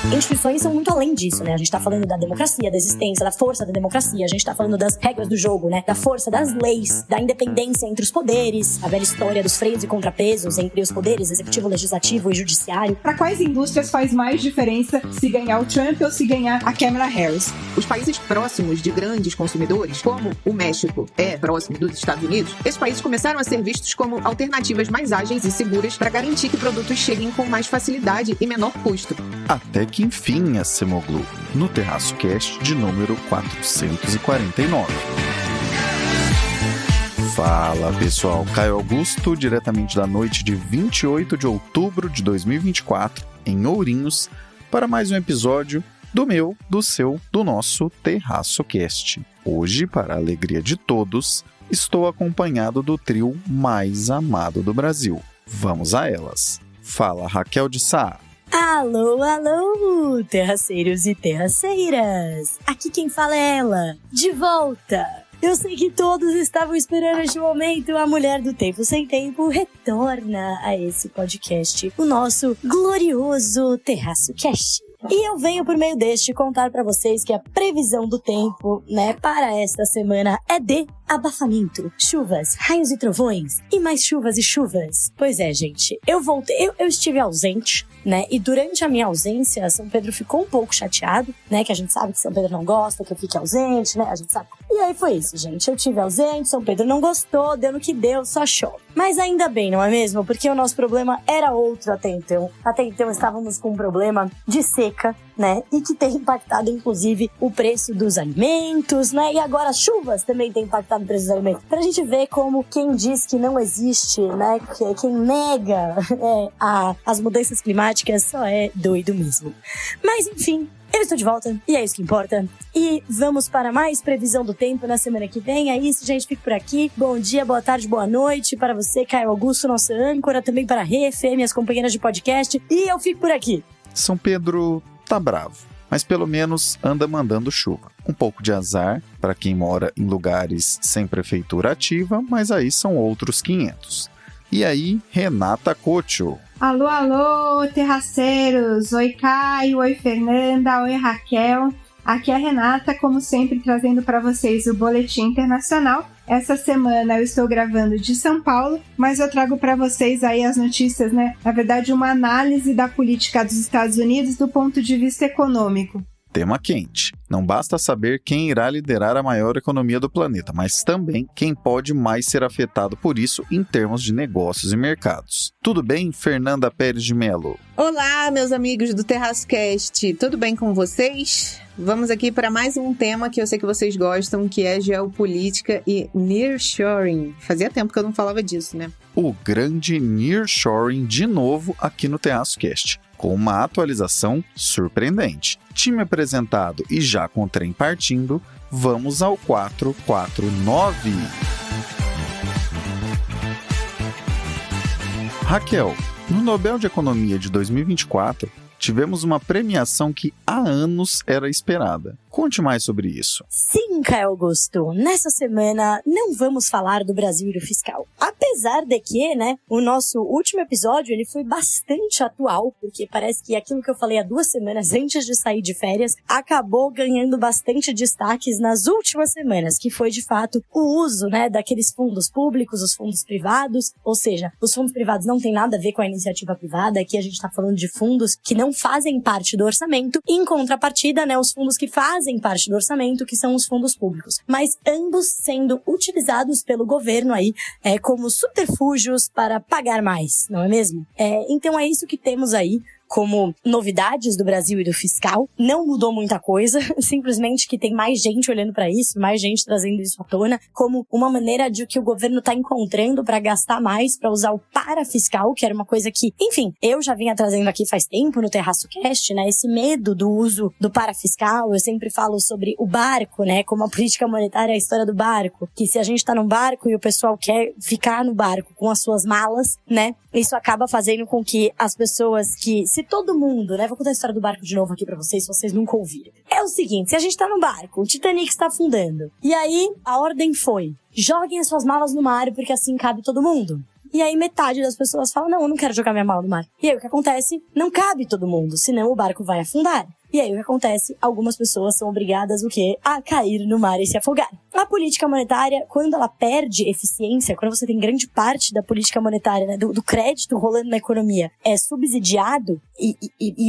Instituições são muito além disso, né? A gente tá falando da democracia, da existência, da força da democracia. A gente tá falando das regras do jogo, né? Da força das leis, da independência entre os poderes, a velha história dos freios e contrapesos entre os poderes executivo, legislativo e judiciário. Para quais indústrias faz mais diferença se ganhar o Trump ou se ganhar a Kamala Harris? Os países próximos de grandes consumidores, como o México é próximo dos Estados Unidos, esses países começaram a ser vistos como alternativas mais ágeis e seguras para garantir que produtos cheguem com mais facilidade e menor custo. Até que enfim, a Semoglu, no Terraço Cast de número 449. Fala pessoal, Caio Augusto, diretamente da noite de 28 de outubro de 2024, em Ourinhos, para mais um episódio do meu, do seu, do nosso Terraço Cast. Hoje, para a alegria de todos, estou acompanhado do trio mais amado do Brasil. Vamos a elas. Fala Raquel de Sá. Alô, alô, terraceiros e terraceiras! Aqui quem fala é ela, de volta! Eu sei que todos estavam esperando este momento. A Mulher do Tempo Sem Tempo retorna a esse podcast, o nosso glorioso Terraço Cast. E eu venho por meio deste contar pra vocês que a previsão do tempo, né, para esta semana é de abafamento, chuvas, raios e trovões, e mais chuvas e chuvas. Pois é, gente, eu estive ausente, né, e durante a minha ausência, São Pedro ficou um pouco chateado, né, que a gente sabe que São Pedro não gosta que eu fique ausente, né, a gente sabe. E aí foi isso, gente, eu estive ausente, São Pedro não gostou, deu no que deu, só chove. Mas ainda bem, não é mesmo? Porque o nosso problema era outro até então. Até então estávamos com um problema de seca, né? E que tem impactado, inclusive, o preço dos alimentos, né? E agora as chuvas também têm impactado o preço dos alimentos. Pra gente ver como quem diz que não existe, né? Quem nega as mudanças climáticas só é doido mesmo. Mas, enfim, eu estou de volta, e é isso que importa. E vamos para mais previsão do tempo na semana que vem. É isso, gente, fico por aqui. Bom dia, boa tarde, boa noite para você, Caio Augusto, nossa âncora, também para a Rê, Fê, minhas companheiras de podcast. E eu fico por aqui. São Pedro tá bravo, mas pelo menos anda mandando chuva. Um pouco de azar para quem mora em lugares sem prefeitura ativa, mas aí são outros 500. E aí, Renata Cocho. Alô, alô, terraceiros! Oi, Caio, oi, Fernanda, oi, Raquel. Aqui é a Renata, como sempre, trazendo para vocês o Boletim Internacional. Essa semana eu estou gravando de São Paulo, mas eu trago para vocês aí as notícias, né? Na verdade, uma análise da política dos Estados Unidos do ponto de vista econômico. Tema quente. Não basta saber quem irá liderar a maior economia do planeta, mas também quem pode mais ser afetado por isso em termos de negócios e mercados. Tudo bem, Fernanda Pérez de Mello? Olá, meus amigos do Terraço Cast. Tudo bem com vocês? Vamos aqui para mais um tema que eu sei que vocês gostam, que é geopolítica e nearshoring. Fazia tempo que eu não falava disso, né? O grande nearshoring de novo aqui no Terraço Cast, com uma atualização surpreendente. Time apresentado e já com o trem partindo, vamos ao 449. Raquel, no Nobel de Economia de 2024, tivemos uma premiação que há anos era esperada. Conte mais sobre isso. Sim, Caio Augusto. Nessa semana não vamos falar do Brasil e do fiscal. Apesar de que, né, o nosso último episódio ele foi bastante atual, porque parece que aquilo que eu falei há 2 semanas antes de sair de férias acabou ganhando bastante destaques nas últimas semanas, que foi de fato o uso, né, daqueles fundos públicos, os fundos privados, ou seja, os fundos privados não tem nada a ver com a iniciativa privada, aqui a gente está falando de fundos que não fazem parte do orçamento, em contrapartida, né, os fundos que fazem parte do orçamento, que são os fundos públicos, mas ambos sendo utilizados pelo governo aí como subterfúgios para pagar mais, não é mesmo? Então é isso que temos aí como novidades do Brasil e do fiscal. Não mudou muita coisa, simplesmente que tem mais gente olhando para isso, mais gente trazendo isso à tona, como uma maneira de que o governo está encontrando para gastar mais, para usar o parafiscal, que era uma coisa que, enfim, eu já vinha trazendo aqui faz tempo no Terraço Cast, né, esse medo do uso do parafiscal. Eu sempre falo sobre o barco, né, como a política monetária é a história do barco, que se a gente tá num barco e o pessoal quer ficar no barco com as suas malas, né, isso acaba fazendo com que as pessoas que, se todo mundo, né, vou contar a história do barco de novo aqui pra vocês, se vocês nunca ouviram. É o seguinte, se a gente tá no barco, o Titanic está afundando, e aí a ordem foi, joguem as suas malas no mar porque assim cabe todo mundo. E aí metade das pessoas fala, não, eu não quero jogar minha mala no mar. E aí o que acontece? Não cabe todo mundo, senão o barco vai afundar. E aí o que acontece? Algumas pessoas são obrigadas o quê? A cair no mar e se afogar. A política monetária, quando ela perde eficiência, quando você tem grande parte da política monetária, né, do crédito rolando na economia, é subsidiado, e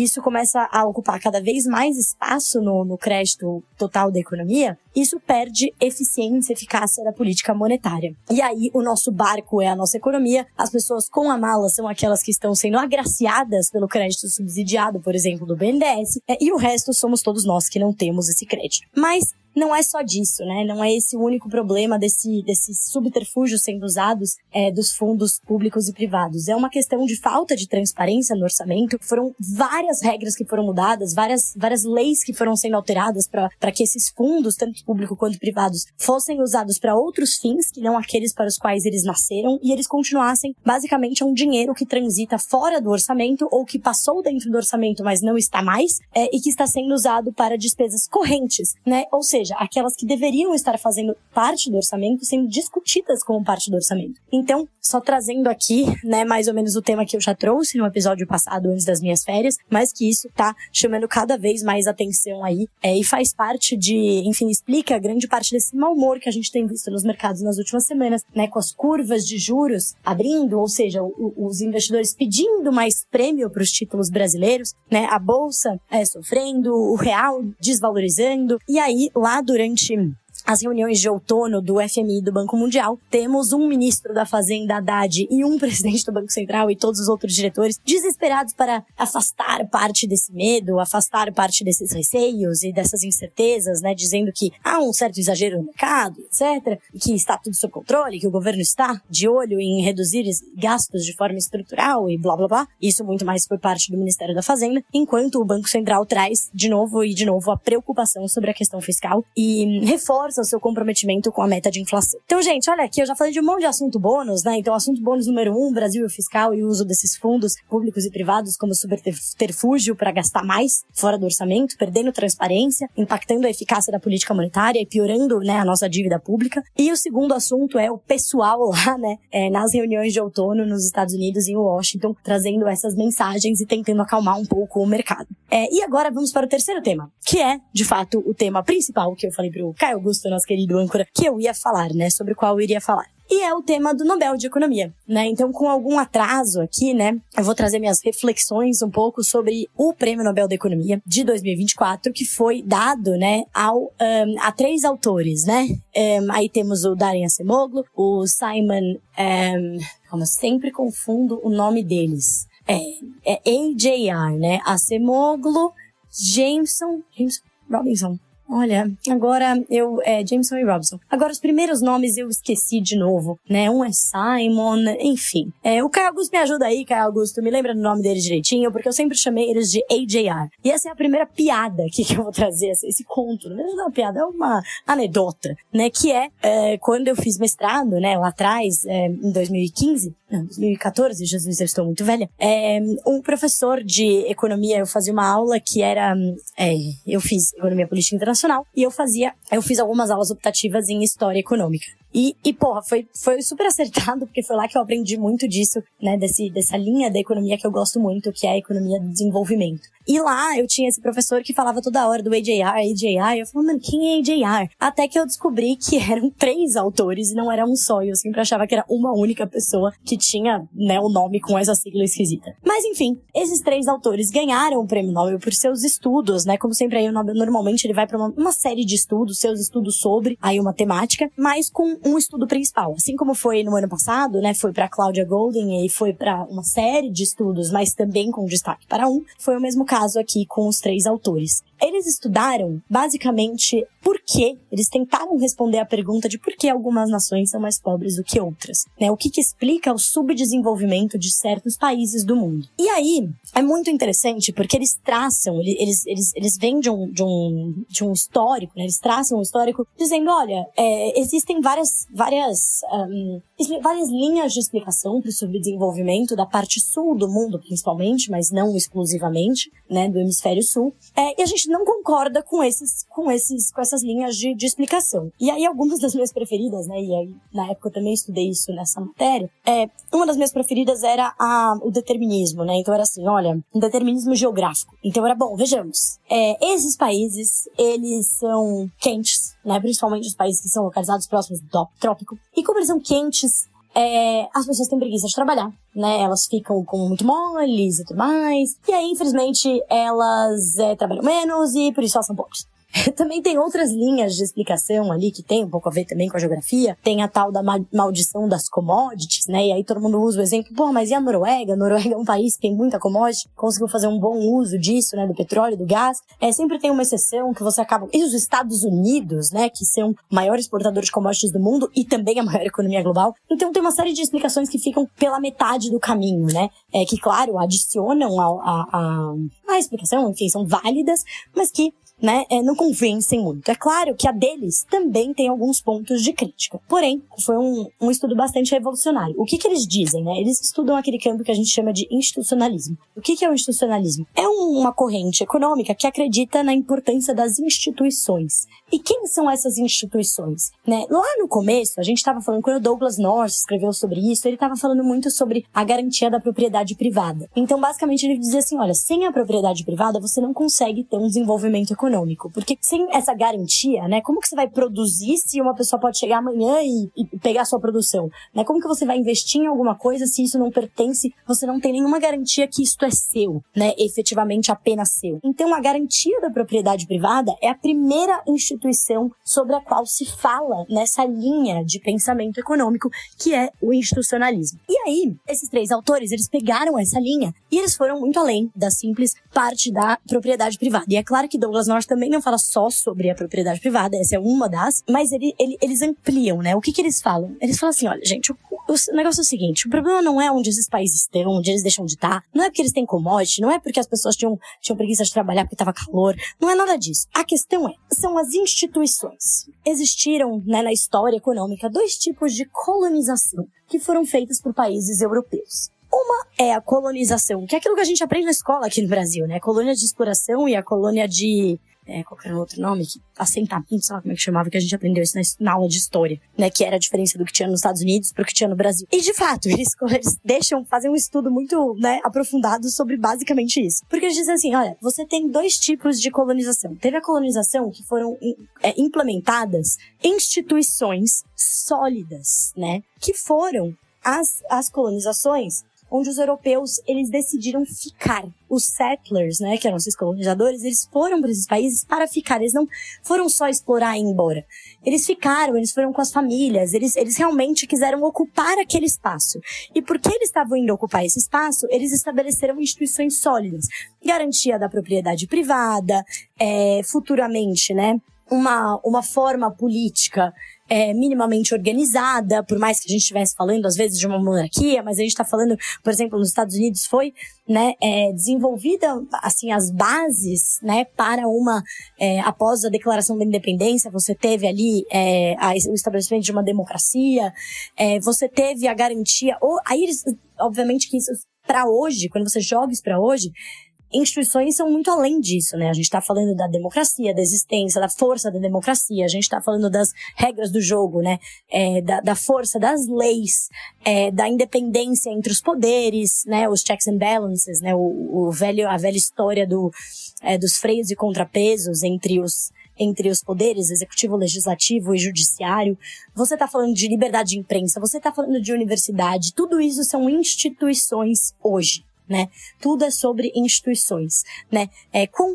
isso começa a ocupar cada vez mais espaço no crédito total da economia, isso perde eficiência e eficácia da política monetária. E aí o nosso barco é a nossa economia, as pessoas com a mala são aquelas que estão sendo agraciadas pelo crédito subsidiado, por exemplo, do BNDES, e o resto somos todos nós que não temos esse crédito. Mas não é só disso, né? Não é esse o único problema desses subterfúgios sendo usados dos fundos públicos e privados. É uma questão de falta de transparência no orçamento. Foram várias regras que foram mudadas, várias leis que foram sendo alteradas para que esses fundos, tanto públicos quanto privados, fossem usados para outros fins que não aqueles para os quais eles nasceram, e eles continuassem, basicamente, um dinheiro que transita fora do orçamento ou que passou dentro do orçamento, mas não está mais, e que está sendo usado para despesas correntes, né? Ou seja, aquelas que deveriam estar fazendo parte do orçamento sendo discutidas como parte do orçamento. Então, só trazendo aqui, né, mais ou menos o tema que eu já trouxe no episódio passado antes das minhas férias, mas que isso tá chamando cada vez mais atenção aí, e faz parte enfim, explica grande parte desse mau humor que a gente tem visto nos mercados nas últimas semanas, né, com as curvas de juros abrindo, ou seja, os investidores pedindo mais prêmio para os títulos brasileiros, né, a bolsa sofrendo, o real desvalorizando, e aí lá durante as reuniões de outono do FMI e do Banco Mundial, temos um ministro da Fazenda, Haddad, e um presidente do Banco Central e todos os outros diretores desesperados para afastar parte desse medo, afastar parte desses receios e dessas incertezas, né, dizendo que há um certo exagero no mercado, etc., que está tudo sob controle, que o governo está de olho em reduzir gastos de forma estrutural e blá blá blá. Isso muito mais por parte do Ministério da Fazenda, enquanto o Banco Central traz de novo a preocupação sobre a questão fiscal e reforça o seu comprometimento com a meta de inflação. Então, gente, olha aqui, eu já falei de um monte de assunto bônus, né? Então, assunto bônus número 1, Brasil fiscal e o uso desses fundos públicos e privados como subterfúgio para gastar mais fora do orçamento, perdendo transparência, impactando a eficácia da política monetária e piorando, né, a nossa dívida pública. E o segundo assunto é o pessoal lá, né, nas reuniões de outono nos Estados Unidos e em Washington, trazendo essas mensagens e tentando acalmar um pouco o mercado. E agora vamos para o terceiro tema, que é, de fato, o tema principal que eu falei pro Caio Augusto, nosso querido âncora, que eu ia falar, né, sobre o qual eu iria falar. E é o tema do Nobel de Economia, né? Então, com algum atraso aqui, né, eu vou trazer minhas reflexões um pouco sobre o Prêmio Nobel da Economia de 2024, que foi dado, né, a 3 autores, né? Aí temos o Daron Acemoglu, o Simon... eu sempre confundo o nome deles. AJR, né? Acemoglu, Jameson Robinson. Olha, agora Jameson e Robinson. Agora, os primeiros nomes eu esqueci de novo, né? Um é Simon, enfim. O Caio Augusto me ajuda aí, Caio Augusto, me lembra do nome deles direitinho, porque eu sempre chamei eles de AJR. E essa é a primeira piada aqui que eu vou trazer, esse conto. Não é uma piada, é uma anedota, né? Que quando eu fiz mestrado, né, lá atrás, em 2015, não, 2014, Jesus, eu estou muito velha. Um professor de economia, eu fazia uma aula que era... eu fiz economia política internacional e eu fiz algumas aulas optativas em história econômica. E porra, foi super acertado, porque foi lá que eu aprendi muito disso, né, dessa linha da economia que eu gosto muito, que é a economia do desenvolvimento. E lá eu tinha esse professor que falava toda hora do AJR, e eu falava, mano, quem é AJR? Até que eu descobri que eram 3 autores e não era um só, e eu sempre achava que era uma única pessoa que tinha, né, o nome com essa sigla esquisita. Mas enfim, esses 3 autores ganharam o Prêmio Nobel por seus estudos, né, como sempre aí o Nobel normalmente ele vai pra uma série de estudos, seus estudos sobre aí uma temática, mas com um estudo principal. Assim como foi no ano passado, né, foi pra Claudia Goldin e foi pra uma série de estudos, mas também com destaque para foi o mesmo caso aqui com os 3 autores. Eles estudaram, basicamente, por que eles tentaram responder a pergunta de por que algumas nações são mais pobres do que outras, né? O que explica o subdesenvolvimento de certos países do mundo. E aí, é muito interessante porque eles traçam, eles vêm de um histórico, né? Eles traçam traçam um histórico dizendo, olha, existem várias linhas de explicação para o subdesenvolvimento da parte sul do mundo, principalmente, mas não exclusivamente, né, do hemisfério sul. E a gente não concorda com essas linhas de explicação. E aí, algumas das minhas preferidas, né, e aí, na época eu também estudei isso nessa matéria, uma das minhas preferidas era o determinismo, né, então era assim, olha, um determinismo geográfico. Então era, bom, vejamos, esses países, eles são quentes, né, principalmente os países que são localizados próximos do trópico, e como eles são quentes, as pessoas têm preguiça de trabalhar, né? Elas ficam com muito moles e tudo mais. E aí, infelizmente, elas trabalham menos e por isso elas são pobres. Também tem outras linhas de explicação ali que tem um pouco a ver também com a geografia. Tem a tal da maldição das commodities, né? E aí todo mundo usa o exemplo, mas e a Noruega? A Noruega é um país que tem muita commodity, conseguiu fazer um bom uso disso, né? Do petróleo, do gás. Sempre tem uma exceção que você acaba... E os Estados Unidos, né? Que são o maior exportador de commodities do mundo e também a maior economia global. Então tem uma série de explicações que ficam pela metade do caminho, né? Que, claro, adicionam a explicação, enfim, são válidas, mas que não convencem muito. É claro que a deles também tem alguns pontos de crítica. Porém, foi um estudo bastante revolucionário. O que eles dizem, né? Eles estudam aquele campo que a gente chama de institucionalismo. O que é o institucionalismo? É uma corrente econômica que acredita na importância das instituições. E quem são essas instituições? Né? Lá no começo, a gente estava falando, quando o Douglas North escreveu sobre isso, ele estava falando muito sobre a garantia da propriedade privada. Então, basicamente, ele dizia assim, olha, sem a propriedade privada, você não consegue ter um desenvolvimento econômico. Porque sem essa garantia, né, como que você vai produzir se uma pessoa pode chegar amanhã e pegar a sua produção? Né? Como que você vai investir em alguma coisa se isso não pertence, você não tem nenhuma garantia que isto é seu, né, efetivamente apenas seu. Então, a garantia da propriedade privada é a primeira instituição sobre a qual se fala nessa linha de pensamento econômico, que é o institucionalismo. E aí, esses três autores, eles pegaram essa linha e eles foram muito além da simples parte da propriedade privada. E é claro que Douglas North também não fala só sobre a propriedade privada, essa é uma das, mas eles ampliam, né? O que eles falam? Eles falam assim, olha, gente, o negócio é o seguinte, o problema não é onde esses países estão, onde eles deixam de estar, não é porque eles têm commodity, não é porque as pessoas tinham preguiça de trabalhar porque estava calor, não é nada disso. A questão são as instituições. Existiram, né, na história econômica, 2 tipos de colonização que foram feitas por países europeus. Uma é a colonização, que é aquilo que a gente aprende na escola aqui no Brasil, né? A colônia de exploração e a colônia de... qualquer outro nome, assentamento, sei lá como é que chamava, que a gente aprendeu isso na aula de história, né? Que era a diferença do que tinha nos Estados Unidos pro que tinha no Brasil. E, de fato, eles fazer um estudo muito, né, aprofundado sobre basicamente isso. Porque eles dizem assim, olha, você tem 2 tipos de colonização. Teve a colonização que foram implementadas instituições sólidas, né? Que foram as colonizações onde os europeus, eles decidiram ficar. Os settlers, né, que eram esses colonizadores, eles foram para esses países para ficar. Eles não foram só explorar e ir embora. Eles ficaram, eles foram com as famílias, eles realmente quiseram ocupar aquele espaço. E porque eles estavam indo ocupar esse espaço, eles estabeleceram instituições sólidas. Garantia da propriedade privada, futuramente, né, uma forma política minimamente organizada, por mais que a gente estivesse falando, às vezes, de uma monarquia, mas a gente está falando, por exemplo, nos Estados Unidos foi, né, desenvolvida, assim, as bases, né, para após a declaração da independência, você teve ali o estabelecimento de uma democracia, você teve a garantia, aí eles, obviamente que isso, para hoje, quando você joga isso para hoje, instituições são muito além disso, né? A gente está falando da democracia, da existência, da força da democracia, a gente está falando das regras do jogo, né? Da força das leis, da independência entre os poderes, né? Os checks and balances, né? A velha história dos freios e contrapesos entre os poderes, executivo, legislativo e judiciário. Você está falando de liberdade de imprensa, você está falando de universidade, tudo isso são instituições hoje. Né? Tudo é sobre instituições, né?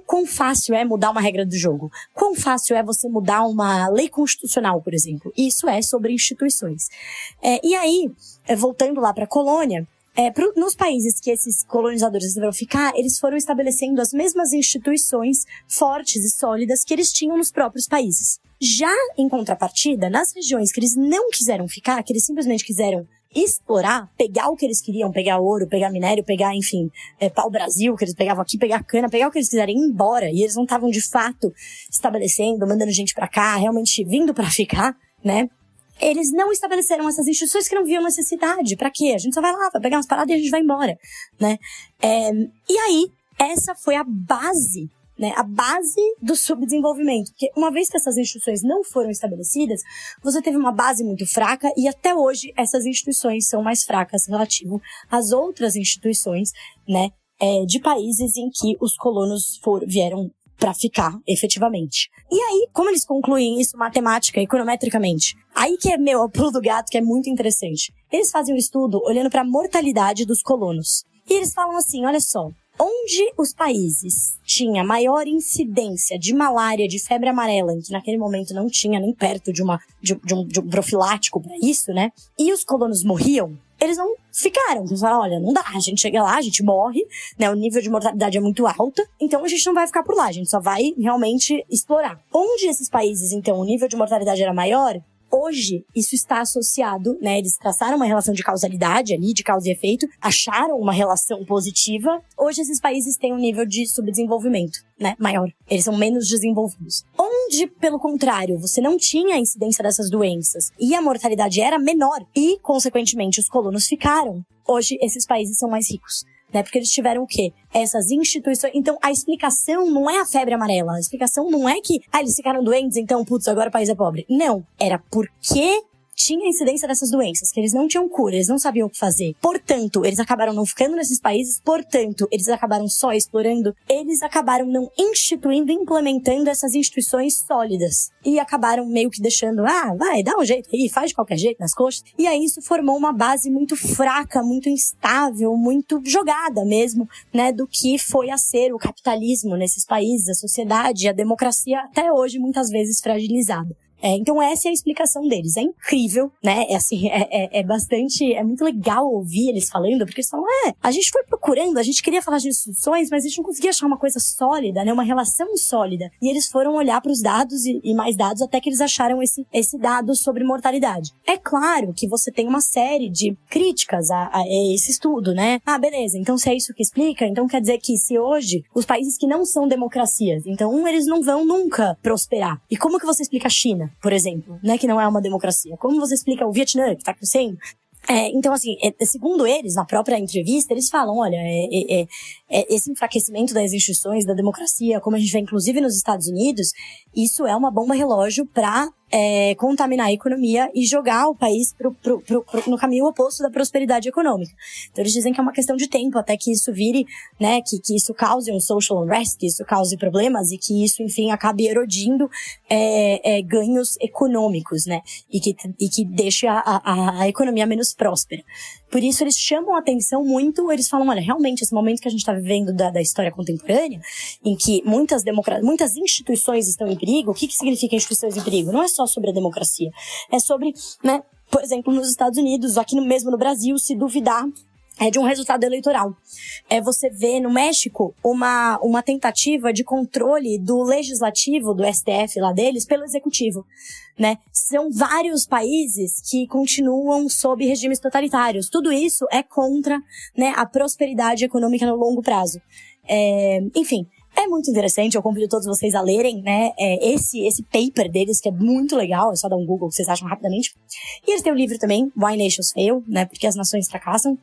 Quão fácil é mudar uma regra do jogo? Quão fácil é você mudar uma lei constitucional, por exemplo? Isso é sobre instituições. E aí, voltando lá para a colônia, nos países que esses colonizadores resolveram ficar, eles foram estabelecendo as mesmas instituições fortes e sólidas que eles tinham nos próprios países. Já em contrapartida, nas regiões que eles não quiseram ficar, que eles simplesmente quiseram explorar, pegar o que eles queriam, pegar ouro, pegar minério, pegar, enfim, pau-brasil, que eles pegavam aqui, pegar cana, pegar o que eles quiserem, ir embora. E eles não estavam, de fato, estabelecendo, mandando gente pra cá, realmente vindo pra ficar, né? Eles não estabeleceram essas instituições que não viam necessidade. Pra quê? A gente só vai lá, vai pegar umas paradas e a gente vai embora, né? E aí, essa foi a base, né? A base do subdesenvolvimento. Porque uma vez que essas instituições não foram estabelecidas, você teve uma base muito fraca e até hoje essas instituições são mais fracas relativo às outras instituições, né? De países em que os colonos vieram para ficar, efetivamente. E aí, como eles concluem isso matemática, econometricamente? Aí que é o pulo do gato, que é muito interessante. Eles fazem um estudo olhando para a mortalidade dos colonos. E eles falam assim, olha só, onde os países tinham maior incidência de malária, de febre amarela, em que naquele momento não tinha nem perto de um profilático para isso, né? E os colonos morriam, eles não ficaram. Eles falaram, olha, não dá, a gente chega lá, a gente morre, né? O nível de mortalidade é muito alto, então a gente não vai ficar por lá, a gente só vai realmente explorar. Onde esses países, então, o nível de mortalidade era maior, hoje, isso está associado, né? Eles traçaram uma relação de causalidade ali, de causa e efeito, acharam uma relação positiva. Hoje, esses países têm um nível de subdesenvolvimento, né? Maior. Eles são menos desenvolvidos. Onde, pelo contrário, você não tinha a incidência dessas doenças e a mortalidade era menor e, consequentemente, os colonos ficaram. Hoje, esses países são mais ricos. Né? Porque eles tiveram o quê? Essas instituições. Então, a explicação não é a febre amarela. A explicação não é que, eles ficaram doentes, então, putz, agora o país é pobre. Não. Era porque tinha incidência dessas doenças, que eles não tinham cura, eles não sabiam o que fazer. Portanto, eles acabaram não ficando nesses países, portanto, eles acabaram só explorando, eles acabaram não instituindo, implementando essas instituições sólidas. E acabaram meio que deixando, vai, dá um jeito aí, faz de qualquer jeito nas coxas. E aí isso formou uma base muito fraca, muito instável, muito jogada mesmo, né, do que foi a ser o capitalismo nesses países, a sociedade, a democracia, até hoje, muitas vezes fragilizada. Então essa é a explicação deles. É incrível, né? É muito legal ouvir eles falando, porque eles falam, a gente foi procurando, a gente queria falar de instituições, mas a gente não conseguia achar uma coisa sólida, né? Uma relação sólida. E eles foram olhar para os dados e mais dados até que eles acharam esse dado sobre mortalidade. É claro que você tem uma série de críticas a esse estudo, né? Beleza, então se é isso que explica, então quer dizer que se hoje os países que não são democracias, então eles não vão nunca prosperar. E como que você explica a China, por exemplo, né, que não é uma democracia? Como você explica o Vietnã, que está crescendo? Então, assim, segundo eles, na própria entrevista, eles falam, olha, esse enfraquecimento das instituições, da democracia, como a gente vê inclusive nos Estados Unidos, isso é uma bomba relógio para contaminar a economia e jogar o país no caminho oposto da prosperidade econômica. Então eles dizem que é uma questão de tempo até que isso vire, né, que isso cause um social unrest, que isso cause problemas e que isso, enfim, acabe erodindo ganhos econômicos, né, e que deixe a economia menos próspera. Por isso eles chamam a atenção muito, eles falam, olha, realmente esse momento que a gente está vivendo da história contemporânea, em que muitas instituições estão em perigo. O que significa instituições em perigo? Não é só sobre a democracia, é sobre, né, por exemplo, nos Estados Unidos, aqui mesmo no Brasil, se duvidar de um resultado eleitoral. Você vê no México uma tentativa de controle do legislativo, do STF lá deles, pelo executivo, né? São vários países que continuam sob regimes totalitários. Tudo isso é contra, né, a prosperidade econômica no longo prazo. Enfim, é muito interessante, eu convido todos vocês a lerem, né, esse paper deles, que é muito legal, é só dar um Google que vocês acham rapidamente. E eles têm um livro também, Why Nations Fail, né, porque as nações fracassam.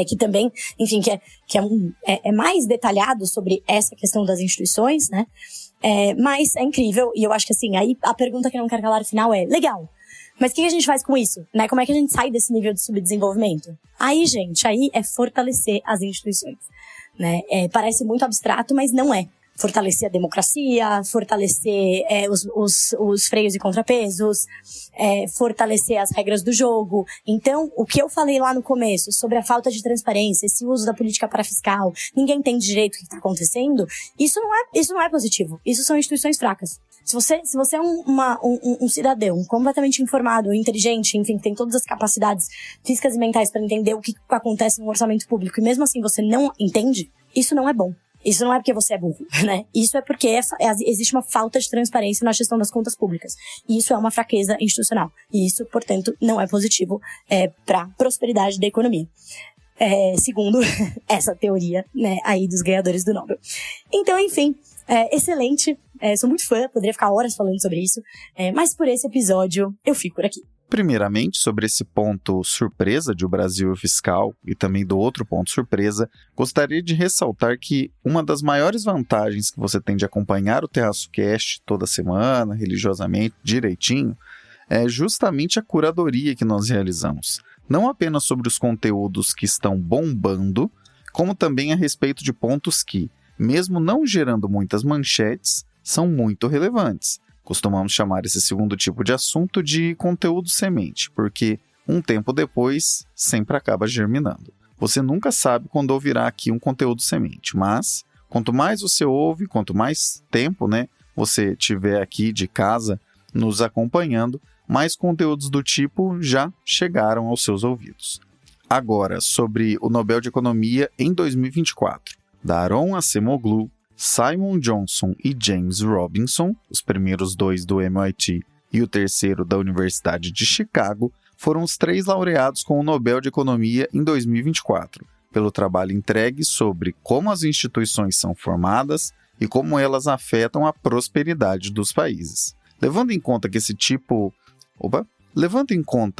Que também, enfim, que é mais detalhado sobre essa questão das instituições, né? Mas é incrível, e eu acho que assim, aí a pergunta que eu não quero calar no final é, legal, mas o que a gente faz com isso? Né? Como é que a gente sai desse nível de subdesenvolvimento? Aí, gente, é fortalecer as instituições, né? Parece muito abstrato, mas não é. Fortalecer a democracia, fortalecer os freios e contrapesos, fortalecer as regras do jogo. Então, o que eu falei lá no começo sobre a falta de transparência, esse uso da política parafiscal, ninguém entende direito o que está acontecendo, isso não é positivo. Isso são instituições fracas. Se você é um cidadão completamente informado, inteligente, enfim, que tem todas as capacidades físicas e mentais para entender o que acontece no orçamento público, e mesmo assim você não entende, isso não é bom. Isso não é porque você é burro, né? Isso é porque existe uma falta de transparência na gestão das contas públicas. E isso é uma fraqueza institucional. E isso, portanto, não é positivo para a prosperidade da economia. Segundo essa teoria, né, aí dos ganhadores do Nobel. Então, enfim, excelente. Sou muito fã, poderia ficar horas falando sobre isso. Mas por esse episódio, eu fico por aqui. Primeiramente, sobre esse ponto surpresa de o Brasil fiscal e também do outro ponto surpresa, gostaria de ressaltar que uma das maiores vantagens que você tem de acompanhar o Terraço Cast toda semana, religiosamente, direitinho, é justamente a curadoria que nós realizamos. Não apenas sobre os conteúdos que estão bombando, como também a respeito de pontos que, mesmo não gerando muitas manchetes, são muito relevantes. Costumamos chamar esse segundo tipo de assunto de conteúdo semente, porque um tempo depois sempre acaba germinando. Você nunca sabe quando ouvirá aqui um conteúdo semente, mas quanto mais você ouve, quanto mais tempo, né, você tiver aqui de casa nos acompanhando, mais conteúdos do tipo já chegaram aos seus ouvidos. Agora, sobre o Nobel de Economia em 2024. Daron Acemoglu, Simon Johnson e James Robinson, os primeiros 2 do MIT e o terceiro da Universidade de Chicago, foram os 3 laureados com o Nobel de Economia em 2024, pelo trabalho entregue sobre como as instituições são formadas e como elas afetam a prosperidade dos países. Levando em conta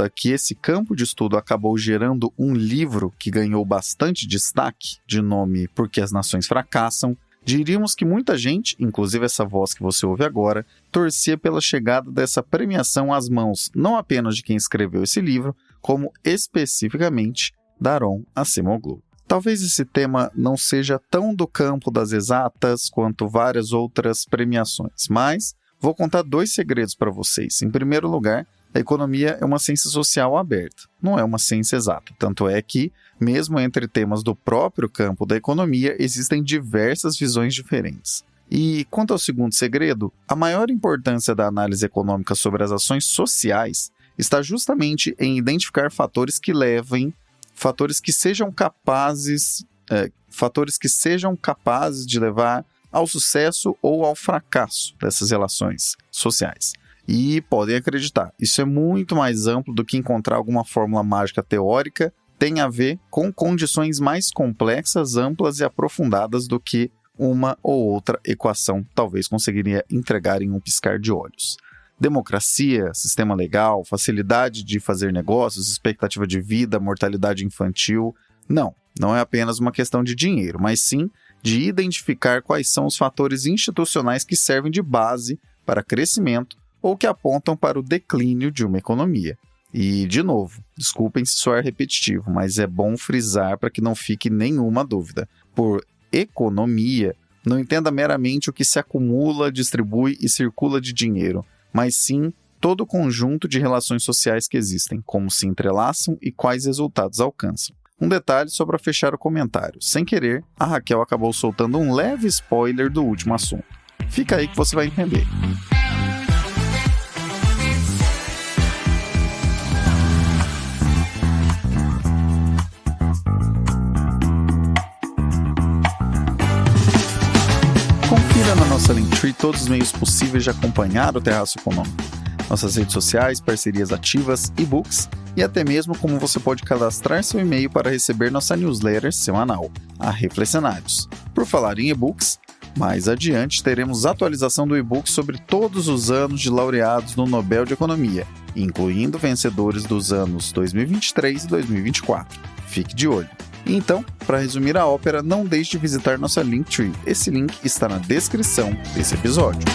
que esse campo de estudo acabou gerando um livro que ganhou bastante destaque, de nome Por que as Nações Fracassam, diríamos que muita gente, inclusive essa voz que você ouve agora, torcia pela chegada dessa premiação às mãos não apenas de quem escreveu esse livro, como especificamente Daron Acemoglu. Talvez esse tema não seja tão do campo das exatas quanto várias outras premiações, mas vou contar 2 segredos para vocês. Em primeiro lugar, a economia é uma ciência social aberta, não é uma ciência exata. Tanto é que, mesmo entre temas do próprio campo da economia, existem diversas visões diferentes. E quanto ao segundo segredo, a maior importância da análise econômica sobre as ações sociais está justamente em identificar fatores que sejam capazes de levar ao sucesso ou ao fracasso dessas relações sociais. E podem acreditar, isso é muito mais amplo do que encontrar alguma fórmula mágica teórica, tem a ver com condições mais complexas, amplas e aprofundadas do que uma ou outra equação talvez conseguiria entregar em um piscar de olhos. Democracia, sistema legal, facilidade de fazer negócios, expectativa de vida, mortalidade infantil, não é apenas uma questão de dinheiro, mas sim de identificar quais são os fatores institucionais que servem de base para crescimento ou que apontam para o declínio de uma economia. E, de novo, desculpem se soar repetitivo, mas é bom frisar para que não fique nenhuma dúvida. Por economia, não entenda meramente o que se acumula, distribui e circula de dinheiro, mas sim todo o conjunto de relações sociais que existem, como se entrelaçam e quais resultados alcançam. Um detalhe só para fechar o comentário. Sem querer, a Raquel acabou soltando um leve spoiler do último assunto. Fica aí que você vai entender. Confira na nossa Linktree todos os meios possíveis de acompanhar o Terraço Econômico. Nossas redes sociais, parcerias ativas, e-books e até mesmo como você pode cadastrar seu e-mail para receber nossa newsletter semanal, a Reflexionários. Por falar em e-books, mais adiante teremos atualização do e-book sobre todos os anos de laureados no Nobel de Economia, incluindo vencedores dos anos 2023 e 2024. Fique de olho. E então, para resumir a ópera, não deixe de visitar nossa Linktree. Esse link está na descrição desse episódio.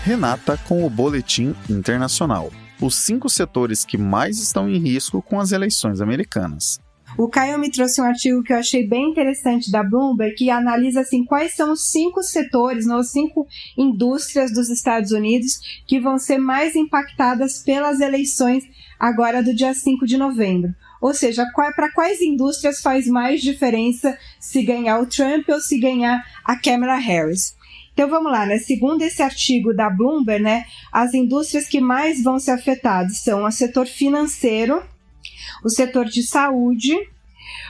Renata com o Boletim Internacional. Os 5 setores que mais estão em risco com as eleições americanas. O Caio me trouxe um artigo que eu achei bem interessante da Bloomberg, que analisa assim, quais são os 5 setores, as 5 indústrias dos Estados Unidos que vão ser mais impactadas pelas eleições agora do dia 5 de novembro. Ou seja, para quais indústrias faz mais diferença se ganhar o Trump ou se ganhar a Kamala Harris. Então vamos lá, né? Segundo esse artigo da Bloomberg, né, as indústrias que mais vão ser afetadas são o setor financeiro, o setor de saúde,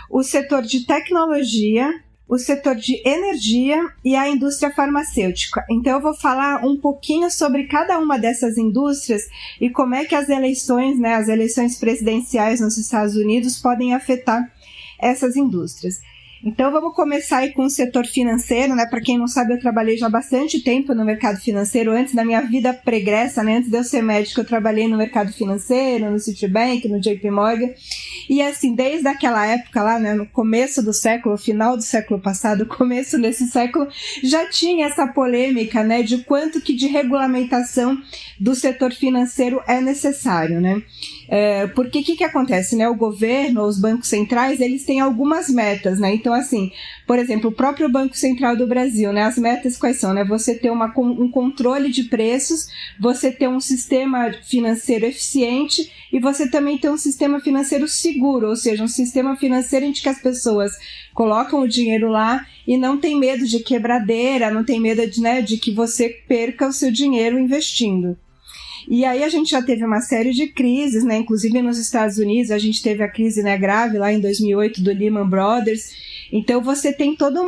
o setor de tecnologia, o setor de energia e a indústria farmacêutica. Então eu vou falar um pouquinho sobre cada uma dessas indústrias e como é que as eleições, né, as eleições presidenciais nos Estados Unidos podem afetar essas indústrias. Então vamos começar aí com o setor financeiro, né? Para quem não sabe, eu trabalhei já há bastante tempo no mercado financeiro. Antes da minha vida pregressa, né? Antes de eu ser médica, eu trabalhei no mercado financeiro, no Citibank, no JP Morgan. E assim, desde aquela época lá, né, no começo do século, final do século passado, começo desse século, já tinha essa polêmica, né, de quanto que de regulamentação do setor financeiro é necessário, né? Porque o que acontece, né? O governo, os bancos centrais, eles têm algumas metas, né? Então, assim, por exemplo, o próprio Banco Central do Brasil, né? As metas quais são, né? Você ter um controle de preços, você ter um sistema financeiro eficiente e você também ter um sistema financeiro seguro, ou seja, um sistema financeiro em que as pessoas colocam o dinheiro lá e não tem medo de quebradeira, não tem medo de, né, de que você perca o seu dinheiro investindo. E aí a gente já teve uma série de crises, né? Inclusive nos Estados Unidos, a gente teve a crise, né, grave lá em 2008 do Lehman Brothers. Então você tem toda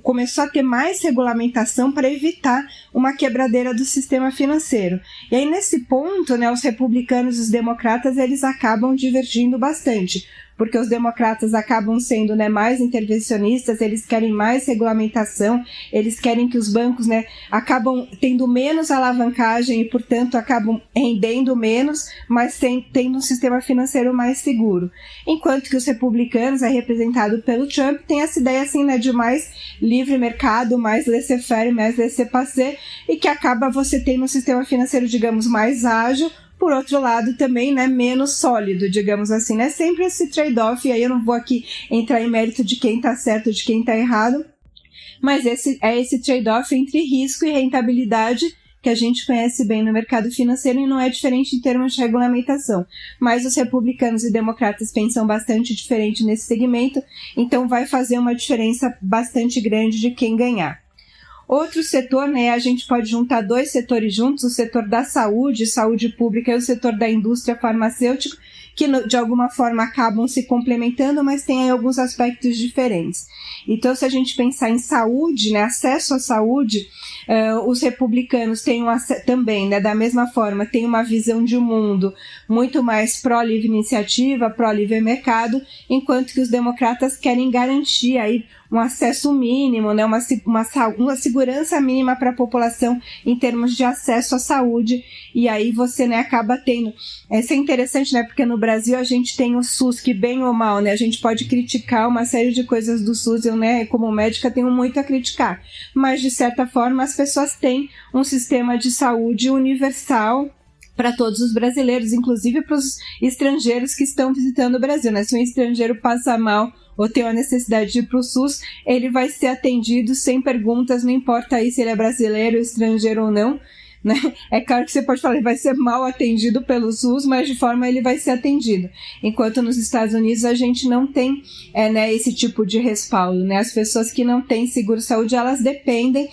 começou a ter mais regulamentação para evitar uma quebradeira do sistema financeiro. E aí nesse ponto, né, os republicanos e os democratas, eles acabam divergindo bastante, porque os democratas acabam sendo, né, mais intervencionistas, eles querem mais regulamentação, eles querem que os bancos, né, acabam tendo menos alavancagem e, portanto, acabam rendendo menos, mas tendo um sistema financeiro mais seguro. Enquanto que os republicanos, representado pelo Trump, tem essa ideia assim, né, de mais livre mercado, mais laissez-faire, mais laissez-passer, e que acaba você tendo um sistema financeiro, digamos, mais ágil, por outro lado também, né, menos sólido, digamos assim, né, sempre esse trade-off, e aí eu não vou aqui entrar em mérito de quem está certo, de quem está errado, mas esse trade-off entre risco e rentabilidade que a gente conhece bem no mercado financeiro e não é diferente em termos de regulamentação, mas os republicanos e democratas pensam bastante diferente nesse segmento, então vai fazer uma diferença bastante grande de quem ganhar. Outro setor, né, a gente pode juntar dois setores juntos, o setor da saúde pública e o setor da indústria farmacêutica, que de alguma forma acabam se complementando, mas tem aí alguns aspectos diferentes. Então, se a gente pensar em saúde, né, acesso à saúde, os republicanos têm também, né, da mesma forma, têm uma visão de mundo muito mais pró-livre iniciativa, pró-livre mercado, enquanto que os democratas querem garantir aí um acesso mínimo, né, uma segurança mínima para a população em termos de acesso à saúde, e aí você, né, acaba tendo... Isso é interessante, né, porque no Brasil a gente tem o SUS, que bem ou mal, né, a gente pode criticar uma série de coisas do SUS, eu, né, como médica, tenho muito a criticar, mas de certa forma as pessoas têm um sistema de saúde universal para todos os brasileiros, inclusive para os estrangeiros que estão visitando o Brasil, né, se um estrangeiro passa mal ou tem uma necessidade de ir para o SUS, ele vai ser atendido sem perguntas, não importa aí se ele é brasileiro, estrangeiro ou não, né? É claro que você pode falar, ele vai ser mal atendido pelo SUS, mas de forma ele vai ser atendido. Enquanto nos Estados Unidos a gente não tem né, esse tipo de respaldo, né? As pessoas que não têm seguro-saúde, elas dependem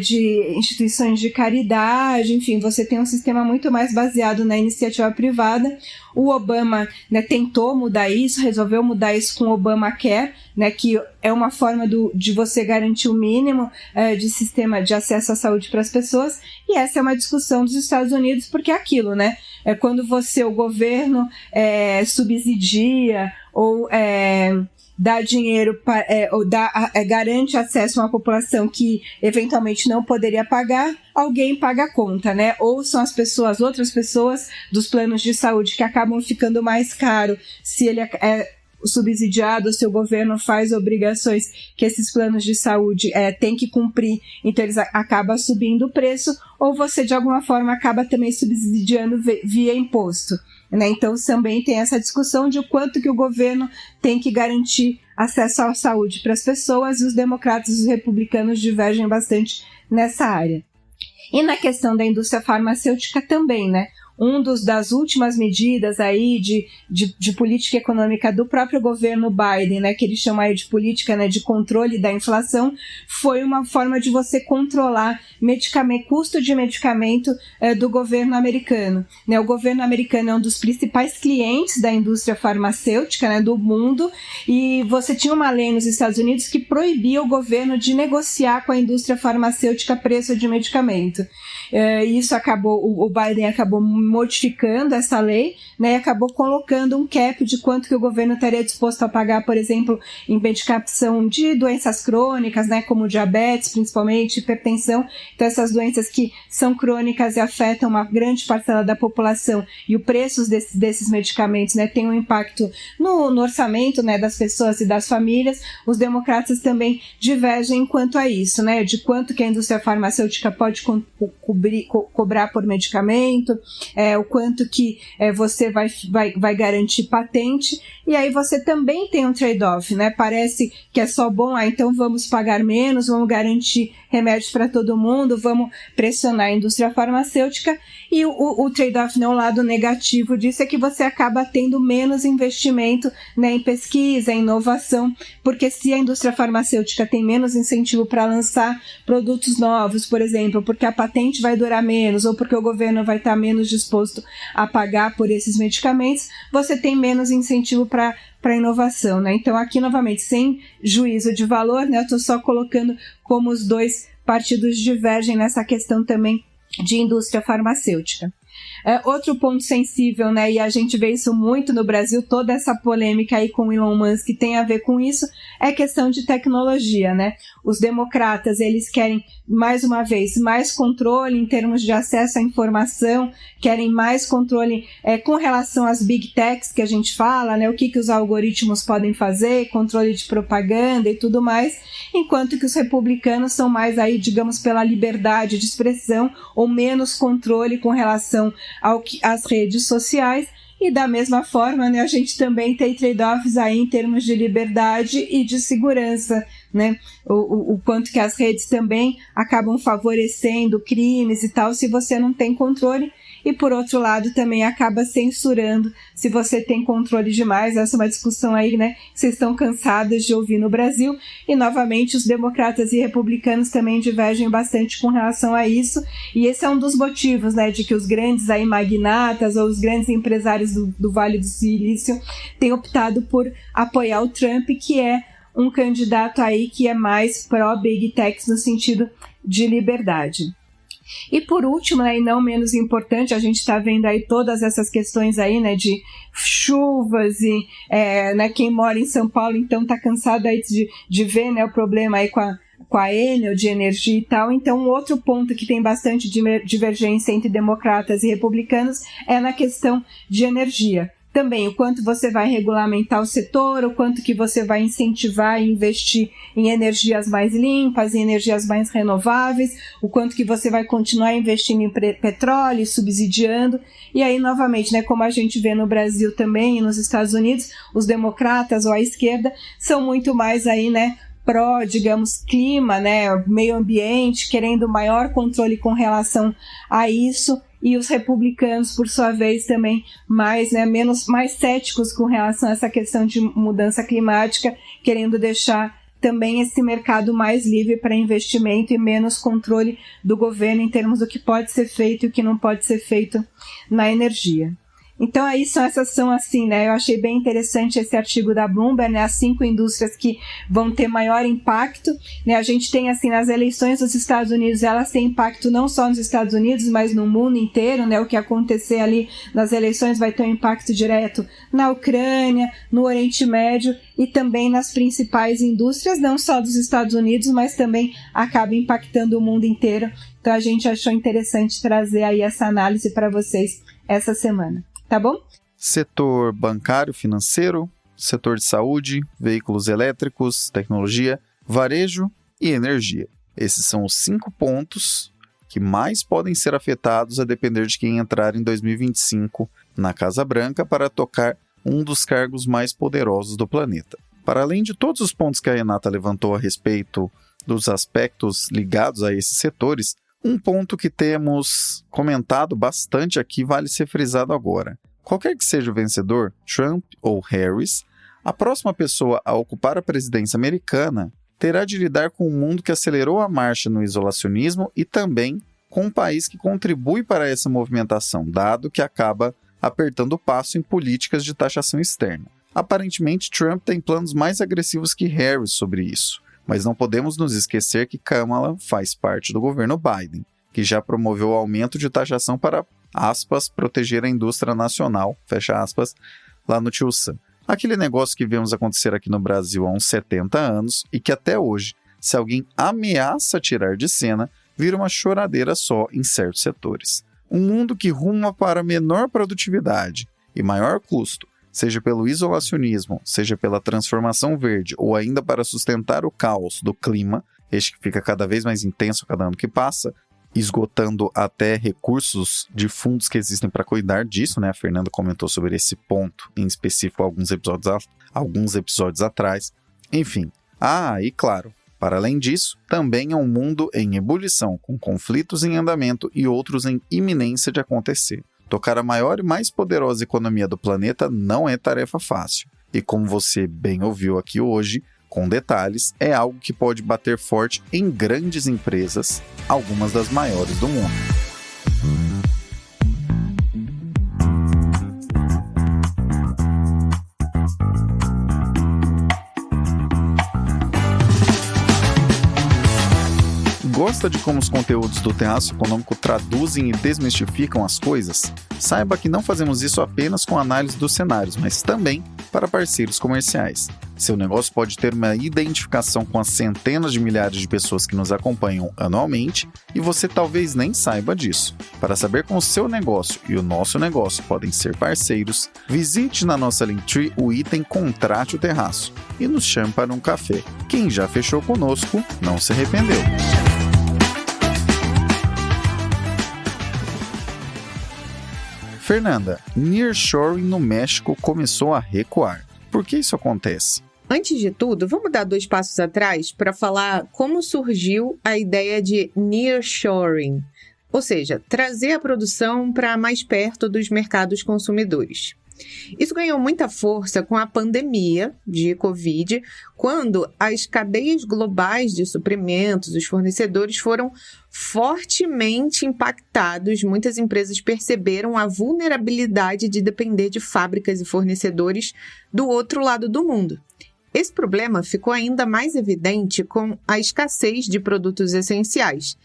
de instituições de caridade, enfim, você tem um sistema muito mais baseado na iniciativa privada. O Obama, né, tentou mudar isso, resolveu mudar isso com o Obamacare, né, que é uma forma de você garantir o mínimo de sistema de acesso à saúde para as pessoas, e essa é uma discussão dos Estados Unidos, porque é aquilo, né, quando o governo subsidia ou dá dinheiro, ou garante acesso a uma população que eventualmente não poderia pagar, alguém paga a conta, né? Ou são outras pessoas dos planos de saúde que acabam ficando mais caro se ele é subsidiado, se o governo faz obrigações que esses planos de saúde têm que cumprir, então eles acabam subindo o preço, ou você de alguma forma acaba também subsidiando via imposto, né? Então também tem essa discussão de o quanto que o governo tem que garantir acesso à saúde para as pessoas, e os democratas e os republicanos divergem bastante nessa área. E na questão da indústria farmacêutica também, né? das últimas medidas aí de política econômica do próprio governo Biden, né, que ele chama aí de política, né, de controle da inflação, foi uma forma de você controlar custo de medicamento do governo americano. Né, o governo americano é um dos principais clientes da indústria farmacêutica, né, do mundo, e você tinha uma lei nos Estados Unidos que proibia o governo de negociar com a indústria farmacêutica preço de medicamento. Isso o Biden acabou modificando essa lei, né, e acabou colocando um cap de quanto que o governo estaria disposto a pagar, por exemplo, em medicação de doenças crônicas, né, como diabetes, principalmente, hipertensão. Então, essas doenças que são crônicas e afetam uma grande parcela da população, e o preço desses medicamentos, né, tem um impacto no orçamento, né, das pessoas e das famílias. Os democratas também divergem quanto a isso, né, de quanto que a indústria farmacêutica pode cobrar por medicamento, o quanto que você vai garantir patente, e aí você também tem um trade-off, né? Parece que é só bom, então vamos pagar menos, vamos garantir remédios para todo mundo, vamos pressionar a indústria farmacêutica, e o trade-off, né, o lado negativo disso é que você acaba tendo menos investimento, né, em pesquisa, em inovação, porque se a indústria farmacêutica tem menos incentivo para lançar produtos novos, por exemplo, porque a patente vai durar menos, ou porque o governo vai estar menos disposto a pagar por esses medicamentos, você tem menos incentivo para inovação, né? Então, aqui, novamente, sem juízo de valor, né, eu estou só colocando como os dois partidos divergem nessa questão também de indústria farmacêutica. Outro ponto sensível, né, e a gente vê isso muito no Brasil, toda essa polêmica aí com o Elon Musk que tem a ver com isso, é questão de tecnologia, né? Os democratas, eles querem, mais uma vez, mais controle em termos de acesso à informação, querem mais controle com relação às big techs que a gente fala, né? O que os algoritmos podem fazer, controle de propaganda e tudo mais, enquanto que os republicanos são mais aí, digamos, pela liberdade de expressão, ou menos controle com relação às redes sociais. E da mesma forma, né, a gente também tem trade-offs aí em termos de liberdade e de segurança, né? O quanto que as redes também acabam favorecendo crimes e tal, se você não tem controle. E, por outro lado, também acaba censurando se você tem controle demais. Essa é uma discussão aí, né, que vocês estão cansadas de ouvir no Brasil. E, novamente, os democratas e republicanos também divergem bastante com relação a isso. E esse é um dos motivos, né, de que os grandes aí magnatas ou os grandes empresários do Vale do Silício têm optado por apoiar o Trump, que é um candidato aí que é mais pró-Big Techs no sentido de liberdade. E por último, né, e não menos importante, a gente está vendo aí todas essas questões aí, né, de chuvas e né, quem mora em São Paulo então está cansado aí de ver, né, o problema aí com a Enel de energia e tal. Então, um outro ponto que tem bastante divergência entre democratas e republicanos é na questão de energia. Também, o quanto você vai regulamentar o setor, o quanto que você vai incentivar e investir em energias mais limpas, em energias mais renováveis, o quanto que você vai continuar investindo em petróleo, subsidiando. E aí, novamente, né, como a gente vê no Brasil também e nos Estados Unidos, os democratas ou a esquerda são muito mais aí, né, pró, digamos, clima, né, meio ambiente, querendo maior controle com relação a isso. E os republicanos, por sua vez, também mais céticos com relação a essa questão de mudança climática, querendo deixar também esse mercado mais livre para investimento e menos controle do governo em termos do que pode ser feito e o que não pode ser feito na energia. Então, essas são assim, né? Eu achei bem interessante esse artigo da Bloomberg, né? As 5 indústrias que vão ter maior impacto, né? A gente tem, assim, nas eleições dos Estados Unidos, elas têm impacto não só nos Estados Unidos, mas no mundo inteiro, né? O que acontecer ali nas eleições vai ter um impacto direto na Ucrânia, no Oriente Médio e também nas principais indústrias, não só dos Estados Unidos, mas também acaba impactando o mundo inteiro. Então, a gente achou interessante trazer aí essa análise para vocês essa semana. Tá bom? Setor bancário, financeiro, setor de saúde, veículos elétricos, tecnologia, varejo e energia. Esses são os 5 pontos que mais podem ser afetados a depender de quem entrar em 2025 na Casa Branca para tocar um dos cargos mais poderosos do planeta. Para além de todos os pontos que a Renata levantou a respeito dos aspectos ligados a esses setores, Um ponto que temos comentado bastante aqui vale ser frisado agora. Qualquer que seja o vencedor, Trump ou Harris, a próxima pessoa a ocupar a presidência americana terá de lidar com um mundo que acelerou a marcha no isolacionismo e também com um país que contribui para essa movimentação, dado que acaba apertando o passo em políticas de taxação externa. Aparentemente, Trump tem planos mais agressivos que Harris sobre isso, mas não podemos nos esquecer que Kamala faz parte do governo Biden, que já promoveu o aumento de taxação para, aspas, proteger a indústria nacional, fecha aspas, lá no Tio Sam. Aquele negócio que vemos acontecer aqui no Brasil há uns 70 anos e que até hoje, se alguém ameaça tirar de cena, vira uma choradeira só em certos setores. Um mundo que ruma para menor produtividade e maior custo, seja pelo isolacionismo, seja pela transformação verde ou ainda para sustentar o caos do clima, este que fica cada vez mais intenso a cada ano que passa, esgotando até recursos de fundos que existem para cuidar disso, né? A Fernanda comentou sobre esse ponto em específico alguns episódios atrás. Enfim, e claro, para além disso, também é um mundo em ebulição, com conflitos em andamento e outros em iminência de acontecer. Tocar a maior e mais poderosa economia do planeta não é tarefa fácil. E como você bem ouviu aqui hoje, com detalhes, é algo que pode bater forte em grandes empresas, algumas das maiores do mundo. Gosta de como os conteúdos do Terraço Econômico traduzem e desmistificam as coisas? Saiba que não fazemos isso apenas com análise dos cenários, mas também para parceiros comerciais. Seu negócio pode ter uma identificação com as centenas de milhares de pessoas que nos acompanham anualmente e você talvez nem saiba disso. Para saber como o seu negócio e o nosso negócio podem ser parceiros, visite na nossa Linktree o item Contrate o Terraço e nos chame para um café. Quem já fechou conosco não se arrependeu. Fernanda, nearshoring no México começou a recuar. Por que isso acontece? Antes de tudo, vamos dar 2 passos atrás para falar como surgiu a ideia de nearshoring, ou seja, trazer a produção para mais perto dos mercados consumidores. Isso ganhou muita força com a pandemia de Covid, quando as cadeias globais de suprimentos, os fornecedores foram fortemente impactados. Muitas empresas perceberam a vulnerabilidade de depender de fábricas e fornecedores do outro lado do mundo. Esse problema ficou ainda mais evidente com a escassez de produtos essenciais,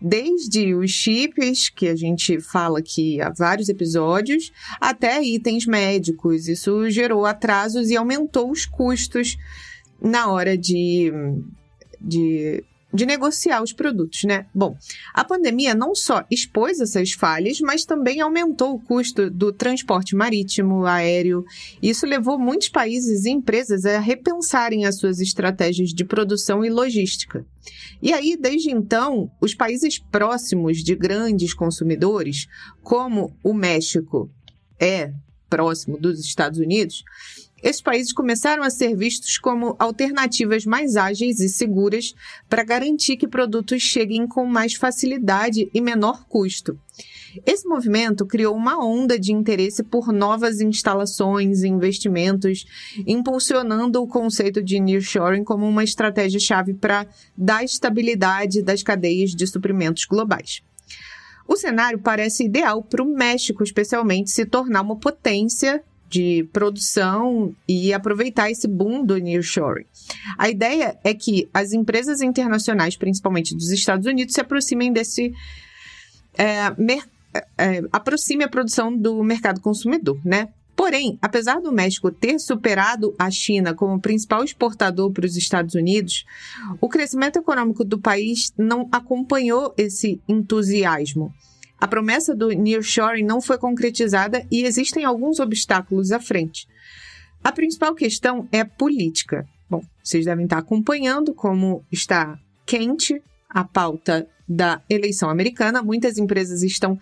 desde os chips, que a gente fala aqui há vários episódios, até itens médicos. Isso gerou atrasos e aumentou os custos na hora de negociar os produtos, né? Bom, a pandemia não só expôs essas falhas, mas também aumentou o custo do transporte marítimo, aéreo. Isso levou muitos países e empresas a repensarem as suas estratégias de produção e logística. E aí, desde então, os países próximos de grandes consumidores, como o México é próximo dos Estados Unidos, esses países começaram a ser vistos como alternativas mais ágeis e seguras para garantir que produtos cheguem com mais facilidade e menor custo. Esse movimento criou uma onda de interesse por novas instalações e investimentos, impulsionando o conceito de nearshoring como uma estratégia-chave para dar estabilidade das cadeias de suprimentos globais. O cenário parece ideal para o México, especialmente, se tornar uma potência de produção e aproveitar esse boom do nearshoring. A ideia é que as empresas internacionais, principalmente dos Estados Unidos, se aproximem aproxime a produção do mercado consumidor, né? Porém, apesar do México ter superado a China como principal exportador para os Estados Unidos, o crescimento econômico do país não acompanhou esse entusiasmo. A promessa do nearshoring não foi concretizada e existem alguns obstáculos à frente. A principal questão é política. Bom, vocês devem estar acompanhando como está quente a pauta da eleição americana. Muitas empresas estão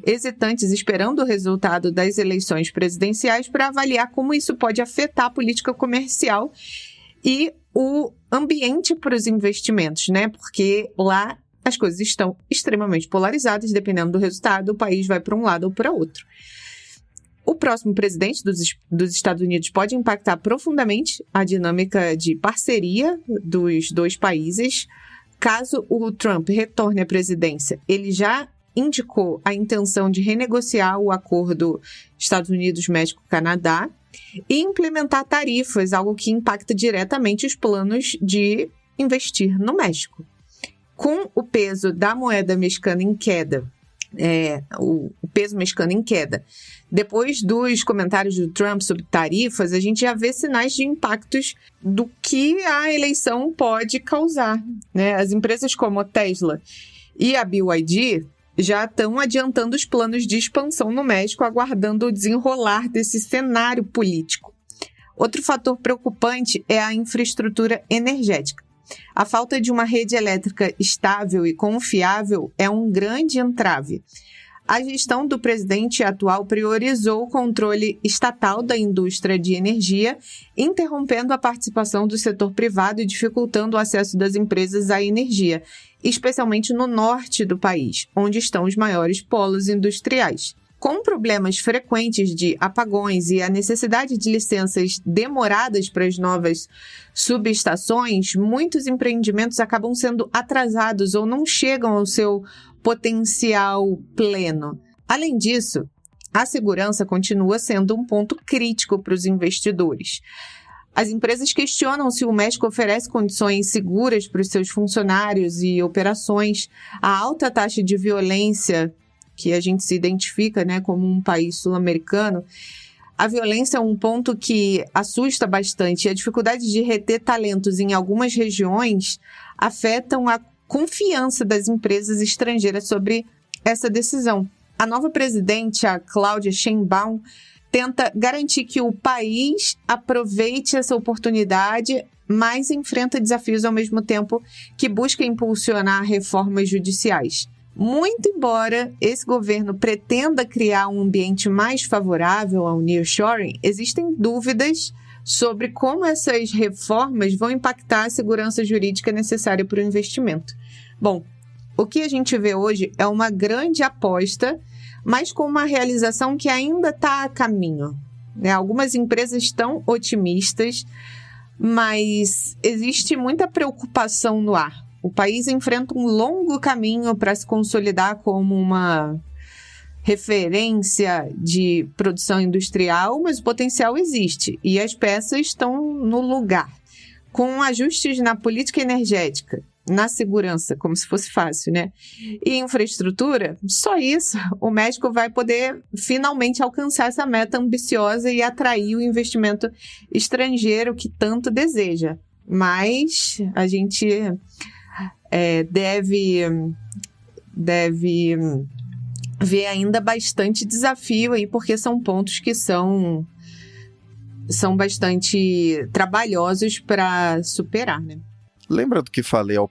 hesitantes, esperando o resultado das eleições presidenciais para avaliar como isso pode afetar a política comercial e o ambiente para os investimentos, né? Porque lá as coisas estão extremamente polarizadas, dependendo do resultado, o país vai para um lado ou para outro. O próximo presidente dos Estados Unidos pode impactar profundamente a dinâmica de parceria dos dois países. Caso o Trump retorne à presidência, ele já indicou a intenção de renegociar o acordo Estados Unidos-México-Canadá e implementar tarifas, algo que impacta diretamente os planos de investir no México. Com o peso da moeda mexicana em queda, o peso mexicano em queda, depois dos comentários do Trump sobre tarifas, a gente já vê sinais de impactos do que a eleição pode causar, né? As empresas como a Tesla e a BYD já estão adiantando os planos de expansão no México, aguardando o desenrolar desse cenário político. Outro fator preocupante é a infraestrutura energética. A falta de uma rede elétrica estável e confiável é um grande entrave. A gestão do presidente atual priorizou o controle estatal da indústria de energia, interrompendo a participação do setor privado e dificultando o acesso das empresas à energia, especialmente no norte do país, onde estão os maiores polos industriais. Com problemas frequentes de apagões e a necessidade de licenças demoradas para as novas subestações, muitos empreendimentos acabam sendo atrasados ou não chegam ao seu potencial pleno. Além disso, a segurança continua sendo um ponto crítico para os investidores. As empresas questionam se o México oferece condições seguras para os seus funcionários e operações. A alta taxa de violência que a gente se identifica, né, como um país sul-americano, a violência é um ponto que assusta bastante. E a dificuldade de reter talentos em algumas regiões afetam a confiança das empresas estrangeiras sobre essa decisão. A nova presidente, a Claudia Sheinbaum, tenta garantir que o país aproveite essa oportunidade, mas enfrenta desafios ao mesmo tempo que busca impulsionar reformas judiciais. Muito embora esse governo pretenda criar um ambiente mais favorável ao nearshoring, existem dúvidas sobre como essas reformas vão impactar a segurança jurídica necessária para o investimento. Bom, o que a gente vê hoje é uma grande aposta, mas com uma realização que ainda está a caminho, né? Algumas empresas estão otimistas, mas existe muita preocupação no ar. O país enfrenta um longo caminho para se consolidar como uma referência de produção industrial, mas o potencial existe e as peças estão no lugar. Com ajustes na política energética, na segurança, como se fosse fácil, né? E infraestrutura, só isso, o México vai poder finalmente alcançar essa meta ambiciosa e atrair o investimento estrangeiro que tanto deseja. Mas a gente deve ver ainda bastante desafio aí, porque são pontos que são bastante trabalhosos para superar, né? Lembra do que falei ao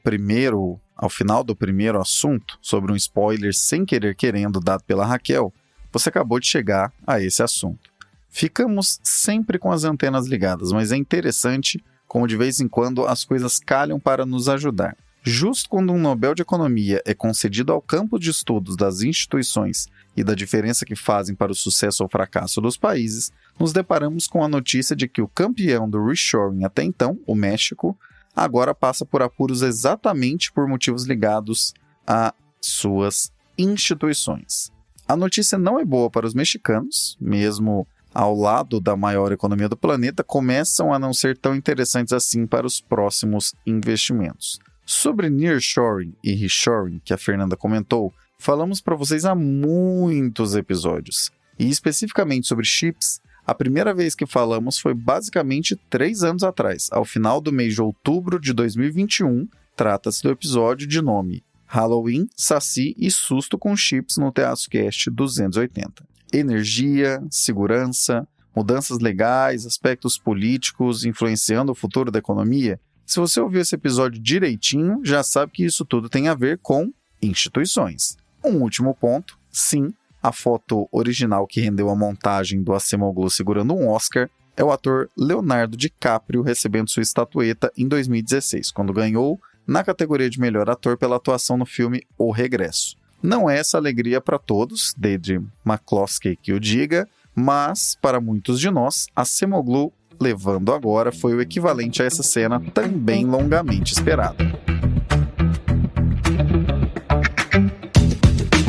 final do primeiro assunto, sobre um spoiler sem querer querendo dado pela Raquel? Você acabou de chegar a esse assunto. Ficamos sempre com as antenas ligadas, mas é interessante como de vez em quando as coisas calham para nos ajudar. Justo quando um Nobel de Economia é concedido ao campo de estudos das instituições e da diferença que fazem para o sucesso ou fracasso dos países, nos deparamos com a notícia de que o campeão do reshoring até então, o México, agora passa por apuros exatamente por motivos ligados a suas instituições. A notícia não é boa para os mexicanos, mesmo ao lado da maior economia do planeta, começam a não ser tão interessantes assim para os próximos investimentos. Sobre nearshoring e reshoring, que a Fernanda comentou, falamos para vocês há muitos episódios. E especificamente sobre chips, a primeira vez que falamos foi basicamente 3 anos atrás, ao final do mês de outubro de 2021. Trata-se do episódio de nome Halloween, Saci e Susto com Chips no TeaçoCast 280. Energia, segurança, mudanças legais, aspectos políticos influenciando o futuro da economia. Se você ouviu esse episódio direitinho, já sabe que isso tudo tem a ver com instituições. Um último ponto, sim, a foto original que rendeu a montagem do Acemoglu segurando um Oscar é o ator Leonardo DiCaprio recebendo sua estatueta em 2016, quando ganhou na categoria de melhor ator pela atuação no filme O Regresso. Não é essa alegria para todos, Deirdre McCloskey que o diga, mas para muitos de nós, a Acemoglu levando agora foi o equivalente a essa cena também longamente esperada.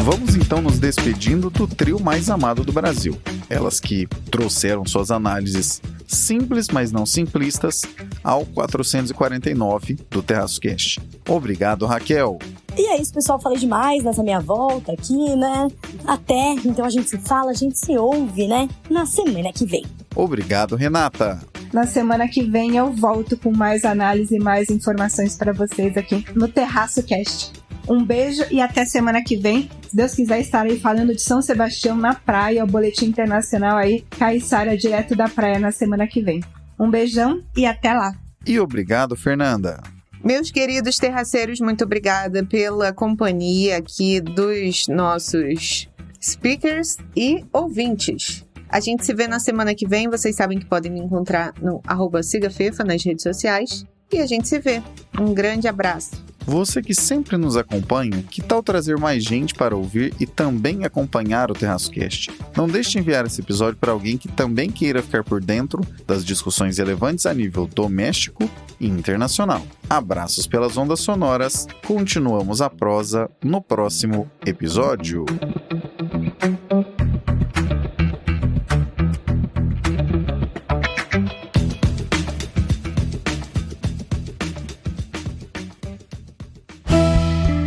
Vamos então nos despedindo do trio mais amado do Brasil. Elas que trouxeram suas análises simples, mas não simplistas, ao 449 do Terraço Cast. Obrigado, Raquel. E é isso, pessoal. Falei demais nessa minha volta aqui, né? Até, então a gente se fala, a gente se ouve, né? Na semana que vem. Obrigado, Renata. Na semana que vem eu volto com mais análise e mais informações para vocês aqui no Terraço Cast. Um beijo e até semana que vem. Se Deus quiser, estarei falando de São Sebastião na praia, o Boletim Internacional aí, Caiçara, direto da praia na semana que vem. Um beijão e até lá. E obrigado, Fernanda. Meus queridos terraceiros, muito obrigada pela companhia aqui dos nossos speakers e ouvintes. A gente se vê na semana que vem. Vocês sabem que podem me encontrar no @sigafefa nas redes sociais. E a gente se vê. Um grande abraço. Você que sempre nos acompanha, que tal trazer mais gente para ouvir e também acompanhar o Terraço Cast? Não deixe de enviar esse episódio para alguém que também queira ficar por dentro das discussões relevantes a nível doméstico e internacional. Abraços pelas ondas sonoras. Continuamos a prosa no próximo episódio.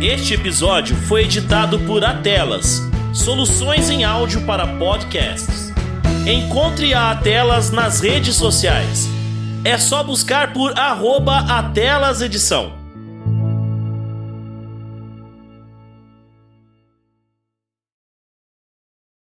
Este episódio foi editado por Atelas, soluções em áudio para podcasts. Encontre a Atelas nas redes sociais. É só buscar por @AtelasEdição.